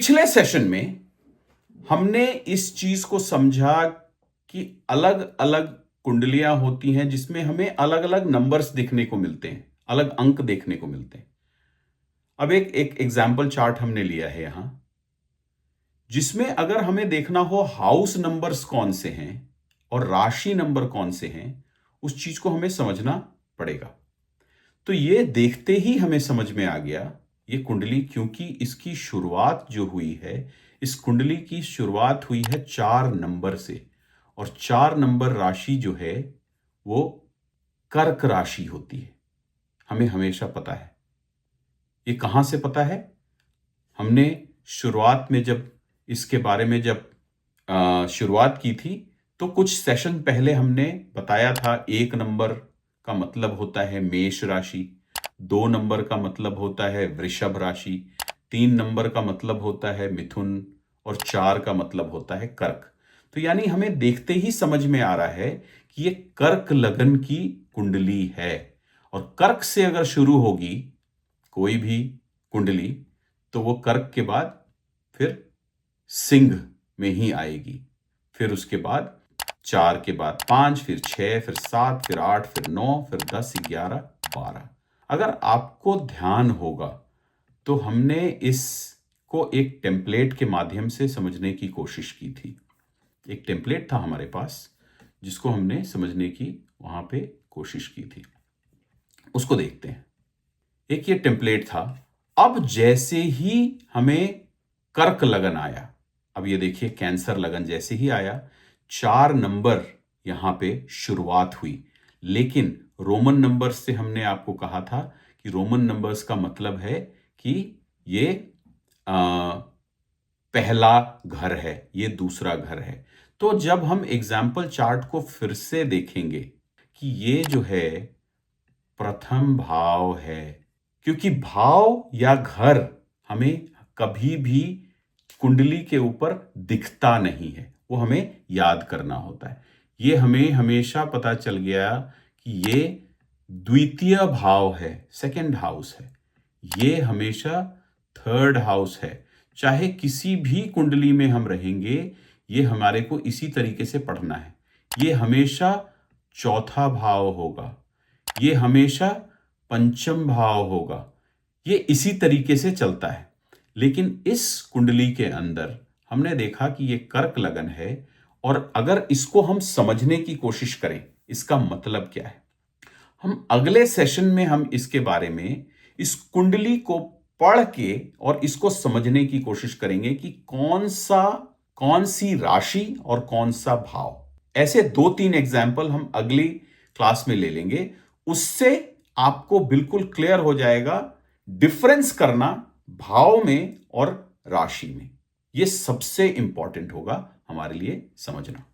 पिछले सेशन में हमने इस चीज को समझा कि अलग अलग कुंडलियां होती हैं जिसमें हमें अलग अलग नंबर्स देखने को मिलते हैं, अलग अंक देखने को मिलते हैं। अब एक एक एग्जाम्पल चार्ट हमने लिया है यहां, जिसमें अगर हमें देखना हो हाउस नंबर्स कौन से हैं और राशि नंबर कौन से हैं, उस चीज को हमें समझना पड़ेगा। तो ये देखते ही हमें समझ में आ गया ये कुंडली, क्योंकि इसकी शुरुआत जो हुई है, इस कुंडली की शुरुआत हुई है 4 नंबर से, और 4 नंबर राशि जो है वो कर्क राशि होती है। हमें हमेशा पता है। ये कहां से पता है? हमने शुरुआत में जब इसके बारे में शुरुआत की थी, तो कुछ सेशन पहले हमने बताया था 1 नंबर का मतलब होता है मेष राशि, 2 नंबर का मतलब होता है वृषभ राशि, 3 नंबर का मतलब होता है मिथुन, और 4 का मतलब होता है कर्क। तो यानी हमें देखते ही समझ में आ रहा है कि ये कर्क लगन की कुंडली है, और कर्क से अगर शुरू होगी कोई भी कुंडली, तो वो कर्क के बाद फिर सिंह में ही आएगी, फिर उसके बाद 4 के बाद 5, फिर 6, फिर 7, फिर 8, फिर 9, फिर 10, 11, 12। अगर आपको ध्यान होगा तो हमने इसको एक टेम्पलेट के माध्यम से समझने की कोशिश की थी। एक टेम्पलेट था हमारे पास जिसको हमने समझने की वहां पे कोशिश की थी। उसको देखते हैं। एक ये टेम्पलेट था। अब जैसे ही हमें कर्क लगन आया, अब ये देखिए कैंसर लगन जैसे ही आया, 4 नंबर यहां पे शुरुआत हुई। लेकिन रोमन नंबर्स से हमने आपको कहा था कि रोमन नंबर्स का मतलब है कि ये पहला घर है, ये दूसरा घर है। तो जब हम एग्जाम्पल चार्ट को फिर से देखेंगे कि ये जो है प्रथम भाव है, क्योंकि भाव या घर हमें कभी भी कुंडली के ऊपर दिखता नहीं है, वो हमें याद करना होता है। ये हमें हमेशा पता चल गया कि ये द्वितीय भाव है, सेकंड हाउस है। ये हमेशा थर्ड हाउस है। चाहे किसी भी कुंडली में हम रहेंगे, ये हमारे को इसी तरीके से पढ़ना है। ये हमेशा चौथा भाव होगा, ये हमेशा पंचम भाव होगा, ये इसी तरीके से चलता है। लेकिन इस कुंडली के अंदर हमने देखा कि ये कर्क लगन है, और अगर इसको हम समझने की कोशिश करें, इसका मतलब क्या है, हम अगले सेशन में हम इसके बारे में इस कुंडली को पढ़ के और इसको समझने की कोशिश करेंगे कि कौन सी राशि और कौन सा भाव। ऐसे 2-3 एग्जाम्पल हम अगली क्लास में ले लेंगे। उससे आपको बिल्कुल क्लियर हो जाएगा डिफरेंस करना भाव में और राशि में। यह सबसे इंपॉर्टेंट होगा हमारे लिए समझना।